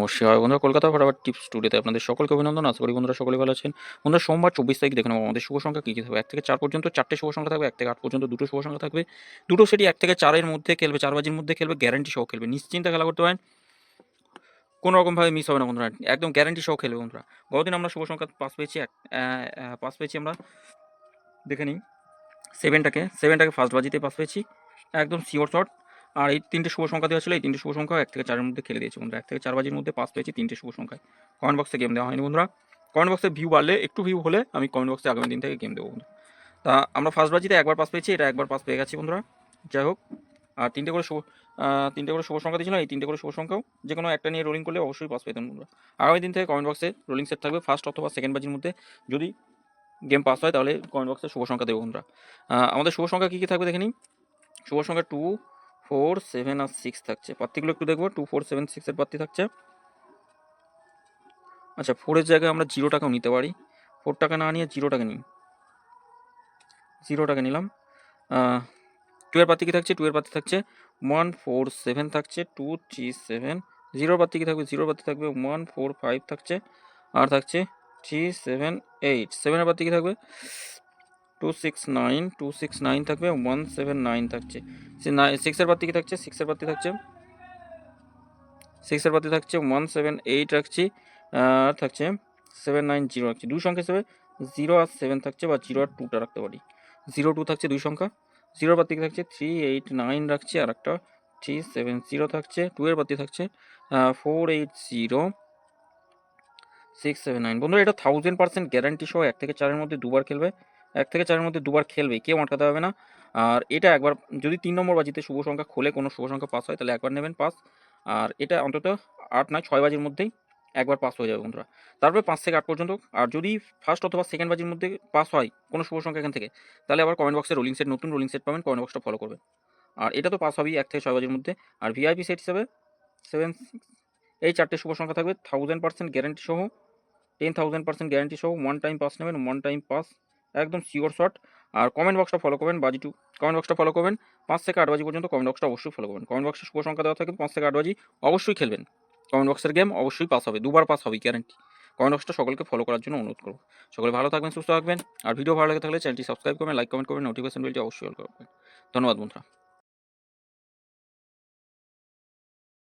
অবশ্যই হয় বন্ধুরা। কলকাতা ফটাফট টিপস স্টুডিওতে আপনাদের সকলকে অভিনন্দন। আশা করি বন্ধুরা সকলেই ভালো আছেন। বন্ধুরা সোমবার 24 তারিখ দেখে নেবো আমাদের শুভ সংখ্যা কী কী থাকবে। 1 থেকে 4 পর্যন্ত 4টে শুভ সংখ্যা থাকবে, 1 থেকে 8 পর্যন্ত 2টো শুভ সংখ্যা থাকবে। দুটো সেটই 1 থেকে 4 এর মধ্যে খেলবে, 4 বাজির মধ্যে খেলবে, গ্যারান্টি সহ খেলবে। নিশ্চিন্তে খেলা করতে পারেন, কোনো রকমভাবে মিস হবে না বন্ধুরা, একদম গ্যারান্টি সহ খেলবে বন্ধুরা। গতদিন আমরা শুভ সংখ্যা পাস পেয়েছি, পাস পেয়েছি আমরা, দেখে নিই। 7টাকে ফার্স্ট বাজিতে পাস পেয়েছি, একদম শিওর শট। আর এই 3টে শুভ সংখ্যা দেওয়া ছিল, এই 3টে শুভ সংখ্যা 1 থেকে 4 এর মধ্যে খেলে দিয়েছি বন্ধুরা। 1 থেকে 4 বাজির মধ্যে পাস পেয়েছি 3টে শুভ সংখ্যায়। কমেন্ট বক্সে গেম দেওয়া হয়নি বন্ধুরা। কমেন্ট বক্সে ভিউ বাড়লে, একটু ভিউ হলে আমি কমেন্ট বক্সে আগামী দিন থেকে গেম দেবো বন্ধু। তা আমরা ফার্স্ট বাজিতে একবার পাস পেয়েছি, এটা একবার পাস পেয়ে গেছি বন্ধুরা। যাই হোক, আর 3টে করে শুভ সংখ্যা দিয়েছিল, এই 3টে করে শুভ সংখ্যাও যে কোনো একটা নিয়ে রোলিং করলে অবশ্যই পাস পেতেন বন্ধুরা। আগামী দিন থেকে কমেন্ট বক্সে রোলিং সেট থাকবে, ফার্স্ট অথবা সেকেন্ড বাজির মধ্যে যদি গেম পাস হয় তাহলে কমেন্ট বক্সে শুভ সংখ্যা দেবো বন্ধুরা। আমাদের শুভ সংখ্যা কী কী থাকবে দেখে নিই। শুভ সংখ্যা 2, 4, 7 আর 6 থাকছে। প্রার্থীগুলো একটু দেখবো। 2, 4, 7, 6 এর প্রার্থী থাকছে। আচ্ছা, 4 এর জায়গায় আমরা 0 টাকাও নিতে পারি। 4 টাকা না নিয়ে 0 টাকা নিই, 0 টাকা নিলাম। 2 এর প্রার্থী কী থাকছে? 2 এর প্রার্থী থাকছে 1, 4, 7 থাকছে, 2, 3, 7। 0 প্রার্থী কী থাকবে? 0 প্রার্থী থাকবে 1, 4, 5 থাকছে, আর থাকছে 3, 7, 8। 7 এর প্রার্থী কী থাকবে? 2, 6, 9, 2, 6, 9 থাকবে, 1, 7, 9 থাকছে। 6 এর প্রার্থী কী থাকছে? 6 এর প্রার্থী থাকছে 6 এর প্রার্থী থাকছে 1, 7, 8 রাখছি, আর থাকছে 7, 9, 0 রাখছি। 2 সংখ্যা হিসেবে 0 আর 7 থাকছে, বা 0 আর 2টা রাখতে পারি। 0, 2 থাকছে 2 সংখ্যা। 0 প্রার্থী থাকছে 3, 8, 9 রাখছি, আর একটা 3, 7, 0 থাকছে। 2 এর প্রার্থী থাকছে 4, 8, 0, 6, 7, 9। বন্ধুরা, এটা 1000% গ্যারান্টি সহ 1 থেকে 4 এর মধ্যে দুবার খেলবে। 1 থেকে 4 এর মধ্যে দুবার খেলবে, কেউ আটকাতে পারবে না। আর এটা একবার যদি 3 নম্বর বাজিতে শুভ সংখ্যা খোলে, কোনো শুভ সংখ্যা পাস হয়, তাহলে একবার নেবেন পাস। আর এটা অন্তত 8 নয় 6 বাজির মধ্যেই একবার পাস হয়ে যাবে বন্ধুরা। তারপরে 5 থেকে 8 পর্যন্ত। আর যদি ফার্স্ট অথবা সেকেন্ড বাজির মধ্যে পাস হয় কোনো শুভ সংখ্যা এখান থেকে, তাহলে আবার কমেন্ট বক্সে রোলিং সেট, নতুন রোলিং সেট পাবেন, কমেন্ট বক্সটা ফলো করবেন। আর এটা তো পাস হবেই 1 থেকে 6 বাজির মধ্যে। আর ভিআইপি সেট হিসেবে 7, 6, এই 4টে শুভ সংখ্যা থাকবে 1000% গ্যারান্টি সহ, 10,000% গ্যারান্টি সহ। 1 টাইম পাস নেবেন, 1 টাইম পাস, একদম শিওর শট। আর কমেন্ট বক্সটা ফলো করবেন, কমেন্ট বক্সটা ফলো করবেন। 5 থেকে 8 বাজি পর্যন্ত কমেন্ট বক্সটা অবশ্যই ফলো করবেন। কমেন্ট বক্সে শুভ সংখ্যা দেওয়া থাকে, 5 থেকে 8 বাজি অবশ্যই খেলবেন। কমেন্ট বক্সের গেম অবশ্যই পাস হবে, দুবার পাস হবে গ্যারান্টি। কমেন্ট বক্সটা সকলকে ফলো করার জন্য অনুরোধ করব। সকলে ভালো থাকবেন, সুস্থ থাকবেন। আর ভিডিও ভালো লাগে থাকলে চ্যানেলটি সাবস্ক্রাইব করবেন, লাইক কমেন্ট করবেন, নোটিফিকেশন বেলটি অবশ্যই অল করবেন। ধন্যবাদ বন্ধুরা।